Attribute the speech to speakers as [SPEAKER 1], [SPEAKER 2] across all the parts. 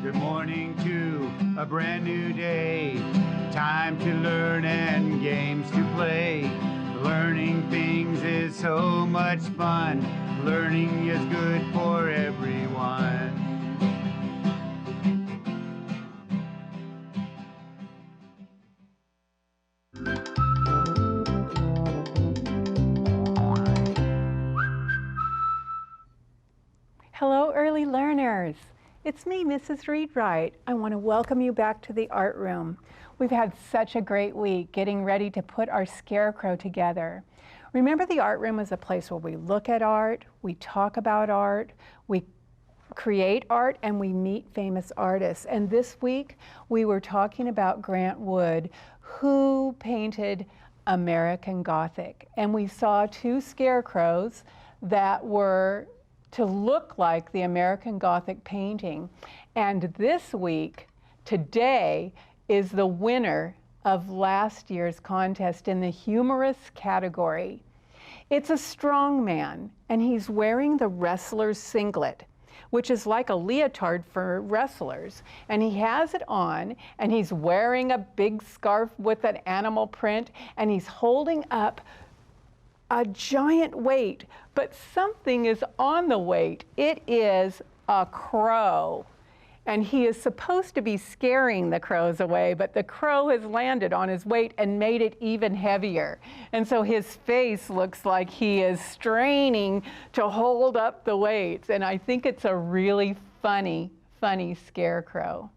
[SPEAKER 1] Good morning to a brand new day. Time to learn and games to play. Learning things is so much fun. Learning is good for everyone.
[SPEAKER 2] Hello, early learners. It's me, Mrs. Read-Wright. I want to welcome you back to the art room. We've had such a great week getting ready to put our scarecrow together. Remember, the art room is a place where we look at art, we talk about art, we create art, and we meet famous artists. And this week, we were talking about Grant Wood, who painted American Gothic. And we saw two scarecrows that were to look like the American Gothic painting. And this week, today, is the winner of last year's contest in the humorous category. It's a strong man, and he's wearing the wrestler's singlet, which is like a leotard for wrestlers. And he has it on, and he's wearing a big scarf with an animal print, and he's holding up a giant weight, but something is on the weight. It is a crow. And he is supposed to be scaring the crows away, but the crow has landed on his weight and made it even heavier. And so his face looks like he is straining to hold up the weights. And I think it's a really funny scarecrow.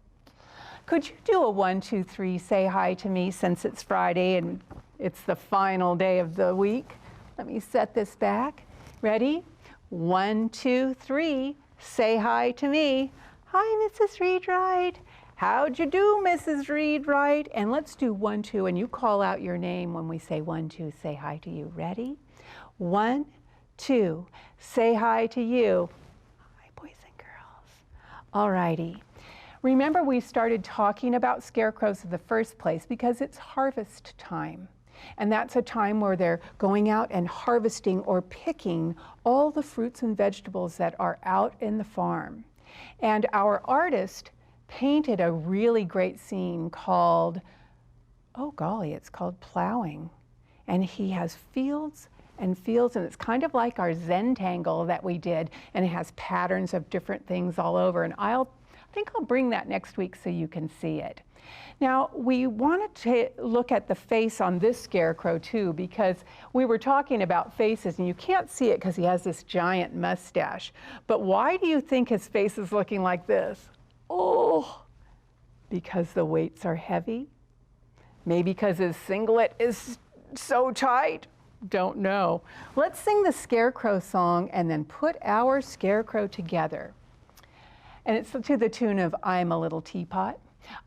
[SPEAKER 2] Could you do a 1, 2, 3, say hi to me, since it's Friday and it's the final day of the week? Let me set this back. Ready? 1, 2, 3, say hi to me. Hi, Mrs. Read-Wright. How'd you do, Mrs. Read-Wright? And let's do 1, 2, and you call out your name when we say 1, 2, say hi to you. Ready? 1, 2, say hi to you. Hi, boys and girls. All righty. Remember, we started talking about scarecrows in the first place because it's harvest time. And that's a time where they're going out and harvesting or picking all the fruits and vegetables that are out in the farm. And our artist painted a really great scene called, oh golly, it's called Plowing. And he has fields and fields, and it's kind of like our Zentangle that we did, and it has patterns of different things all over. And I think I'll bring that next week so you can see it. Now, we wanted to look at the face on this scarecrow too, because we were talking about faces, and you can't see it because he has this giant mustache. But why do you think his face is looking like this? Oh, because the weights are heavy? Maybe because his singlet is so tight? Don't know. Let's sing the scarecrow song and then put our scarecrow together. And it's to the tune of I'm a Little Teapot.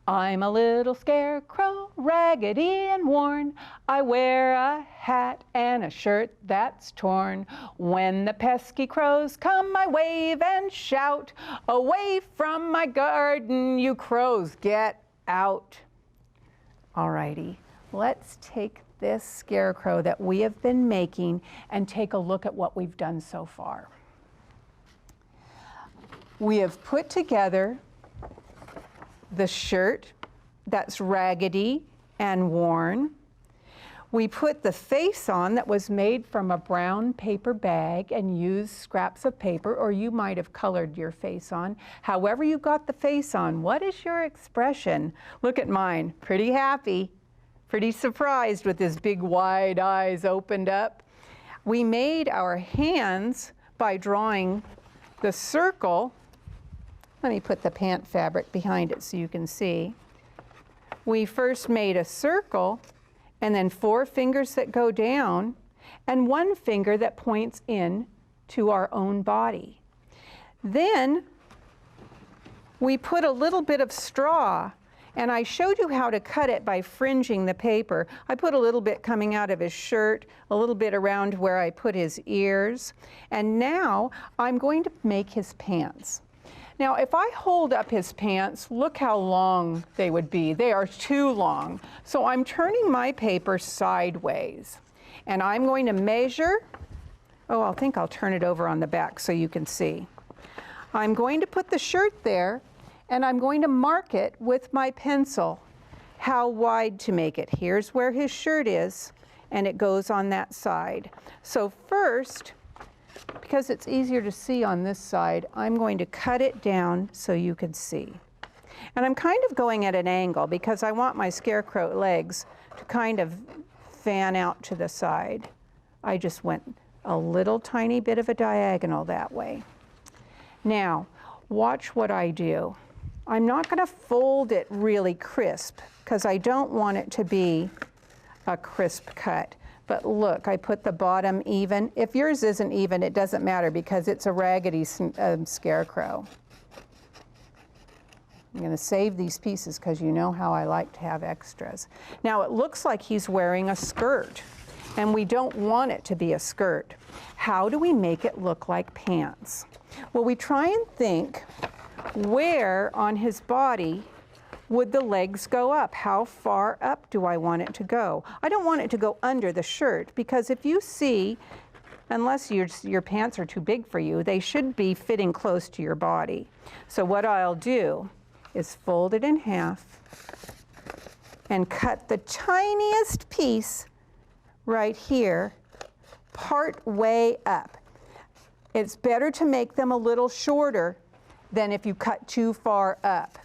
[SPEAKER 2] I'm a little scarecrow, raggedy and worn. I wear a hat and a shirt that's torn. When the pesky crows come, I wave and shout, away from my garden, you crows, get out. All righty, let's take this scarecrow that we have been making and take a look at what we've done so far. We have put together the shirt that's raggedy and worn. We put the face on that was made from a brown paper bag and used scraps of paper, or you might have colored your face on. However you got the face on, what is your expression? Look at mine, pretty happy, pretty surprised with his big wide eyes opened up. We made our hands by drawing the circle. Let me put the pant fabric behind it so you can see. We first made a circle, and then 4 fingers that go down, and 1 finger that points in to our own body. Then we put a little bit of straw, and I showed you how to cut it by fringing the paper. I put a little bit coming out of his shirt, a little bit around where I put his ears, and now I'm going to make his pants. Now, if I hold up his pants, look how long they would be. They are too long. So I'm turning my paper sideways, and I'm going to measure. Oh, I think I'll turn it over on the back so you can see. I'm going to put the shirt there, and I'm going to mark it with my pencil how wide to make it. Here's where his shirt is, and it goes on that side. So first, because it's easier to see on this side, I'm going to cut it down so you can see. And I'm kind of going at an angle because I want my scarecrow legs to kind of fan out to the side. I just went a little tiny bit of a diagonal that way. Now, watch what I do. I'm not going to fold it really crisp because I don't want it to be a crisp cut. But look, I put the bottom even. If yours isn't even, it doesn't matter because it's a raggedy scarecrow. I'm going to save these pieces because you know how I like to have extras. Now it looks like he's wearing a skirt, and we don't want it to be a skirt. How do we make it look like pants? Well, we try and think, where on his body would the legs go up? How far up do I want it to go? I don't want it to go under the shirt because if you see, unless your pants are too big for you, they should be fitting close to your body. So what I'll do is fold it in half and cut the tiniest piece right here, part way up. It's better to make them a little shorter than if you cut too far up.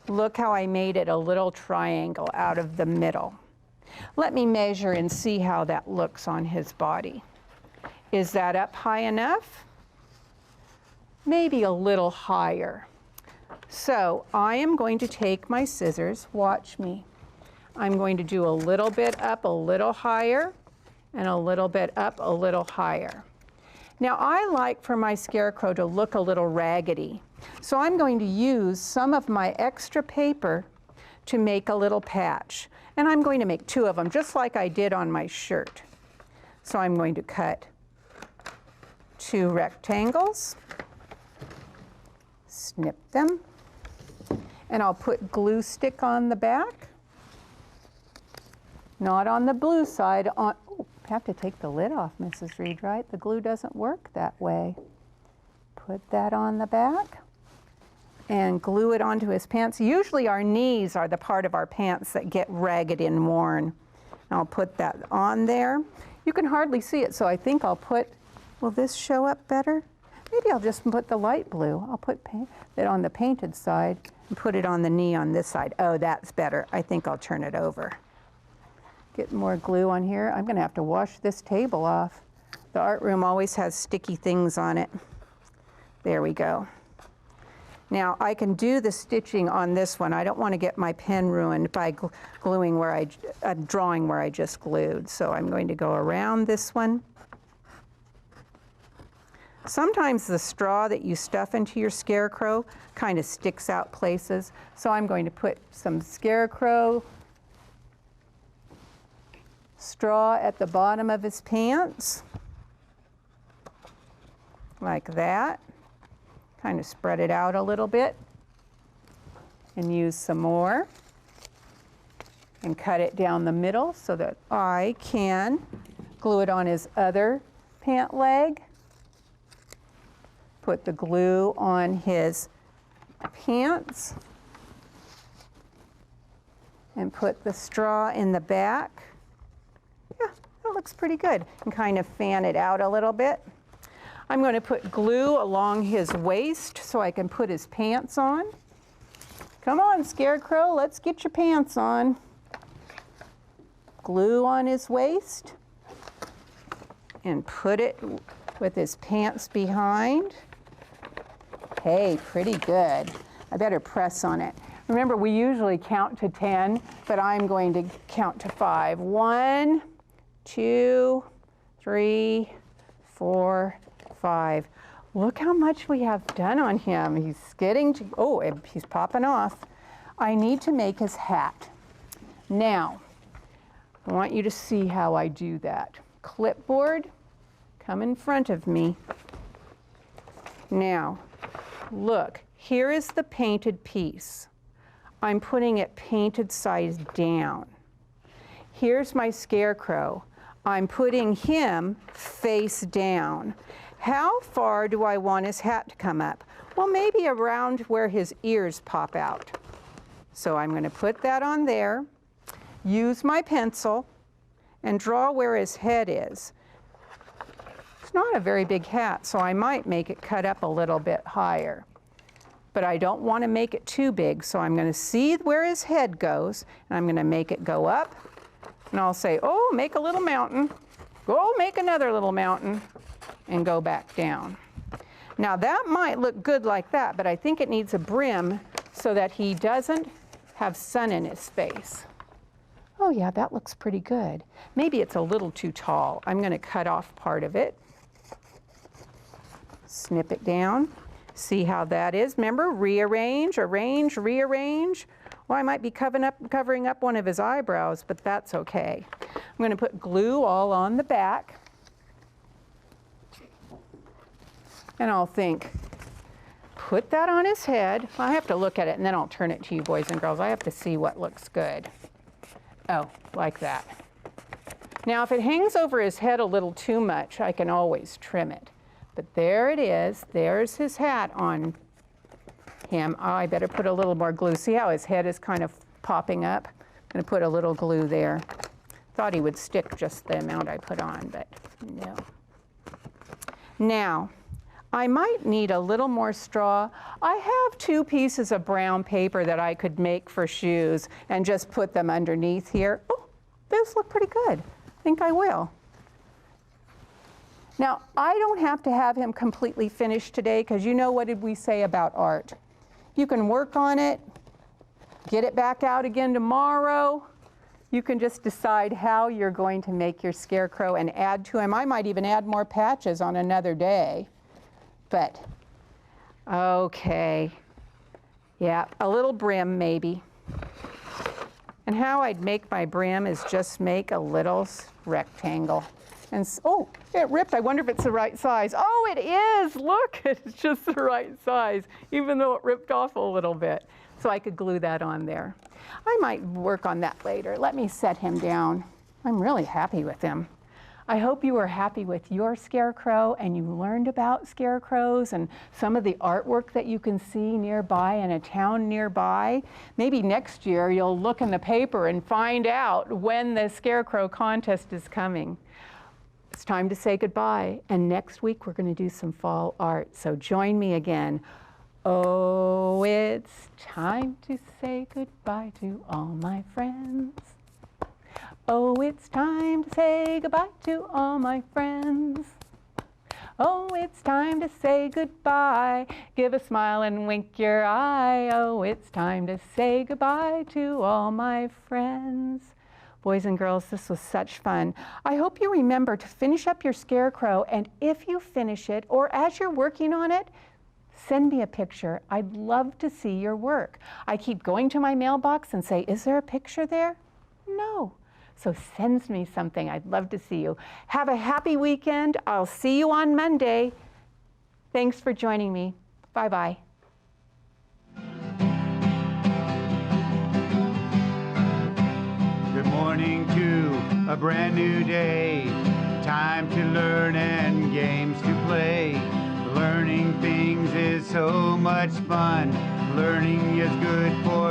[SPEAKER 2] Look how I made it a little triangle out of the middle. Let me measure and see how that looks on his body. Is that up high enough? Maybe a little higher. So I am going to take my scissors, watch me. I'm going to do a little bit up a little higher and a little bit up a little higher. Now I like for my scarecrow to look a little raggedy. So I'm going to use some of my extra paper to make a little patch. And I'm going to make 2 of them, just like I did on my shirt. So I'm going to cut 2 rectangles, snip them, and I'll put glue stick on the back. Not on the blue side, on, oh, I have to take the lid off, Mrs. Reed, right? The glue doesn't work that way. Put that on the back and glue it onto his pants. Usually our knees are the part of our pants that get ragged and worn. I'll put that on there. You can hardly see it, so I think I'll put, will this show up better? Maybe I'll just put the light blue. I'll put it on the painted side and put it on the knee on this side. Oh, that's better. I think I'll turn it over. Get more glue on here. I'm going to have to wash this table off. The art room always has sticky things on it. There we go. Now I can do the stitching on this one. I don't want to get my pen ruined by gluing where drawing where I just glued. So I'm going to go around this one. Sometimes the straw that you stuff into your scarecrow kind of sticks out places. So I'm going to put some scarecrow straw at the bottom of his pants, like that. Kind of spread it out a little bit and use some more and cut it down the middle so that I can glue it on his other pant leg. Put the glue on his pants and put the straw in the back. Yeah, that looks pretty good. And kind of fan it out a little bit. I'm going to put glue along his waist so I can put his pants on. Come on, Scarecrow, let's get your pants on. Glue on his waist and put it with his pants behind. Hey, pretty good. I better press on it. Remember, we usually count to 10, but I'm going to count to 5. 1, 2, 3, 4, 5. Look how much we have done on him. He's getting to, oh, he's popping off. I need to make his hat. Now, I want you to see how I do that. Clipboard, come in front of me. Now, look, here is the painted piece. I'm putting it painted size down. Here's my scarecrow. I'm putting him face down. How far do I want his hat to come up? Well, maybe around where his ears pop out. So I'm going to put that on there, use my pencil, and draw where his head is. It's not a very big hat, so I might make it cut up a little bit higher. But I don't want to make it too big, so I'm going to see where his head goes, and I'm going to make it go up, and I'll say, oh, make a little mountain, go make another little mountain, and go back down. Now that might look good like that, but I think it needs a brim so that he doesn't have sun in his face. Oh yeah, that looks pretty good. Maybe it's a little too tall. I'm going to cut off part of it, snip it down. See how that is. Remember, rearrange, arrange, rearrange. Well, I might be covering up one of his eyebrows, but that's okay. I'm going to put glue all on the back. And I'll think, put that on his head. I have to look at it, and then I'll turn it to you, boys and girls. I have to see what looks good. Oh, like that. Now, if it hangs over his head a little too much, I can always trim it. But there it is. There's his hat on him. Oh, I better put a little more glue. See how his head is kind of popping up? I'm going to put a little glue there. Thought he would stick just the amount I put on, but no. Now, I might need a little more straw. I have 2 pieces of brown paper that I could make for shoes and just put them underneath here. Oh, those look pretty good. I think I will. Now, I don't have to have him completely finished today because you know what did we say about art? You can work on it, get it back out again tomorrow. You can just decide how you're going to make your scarecrow and add to him. I might even add more patches on another day. But, okay, yeah, a little brim maybe. And how I'd make my brim is just make a little rectangle. And, oh, it ripped. I wonder if it's the right size. Oh, it is. Look, it's just the right size, even though it ripped off a little bit. So I could glue that on there. I might work on that later. Let me set him down. I'm really happy with him. I hope you were happy with your scarecrow and you learned about scarecrows and some of the artwork that you can see nearby in a town nearby. Maybe next year you'll look in the paper and find out when the scarecrow contest is coming. It's time to say goodbye, and next week we're going to do some fall art, so join me again. Oh, it's time to say goodbye to all my friends. Oh, it's time to say goodbye to all my friends. Oh, it's time to say goodbye. Give a smile and wink your eye. Oh, it's time to say goodbye to all my friends. Boys and girls, this was such fun. I hope you remember to finish up your scarecrow, and if you finish it, or as you're working on it, send me a picture. I'd love to see your work. I keep going to my mailbox and say, is there a picture there? No. So send me something. I'd love to see you. Have a happy weekend. I'll see you on Monday. Thanks for joining me. Bye-bye.
[SPEAKER 1] Good morning to a brand new day. Time to learn and games to play. Learning things is so much fun. Learning is good for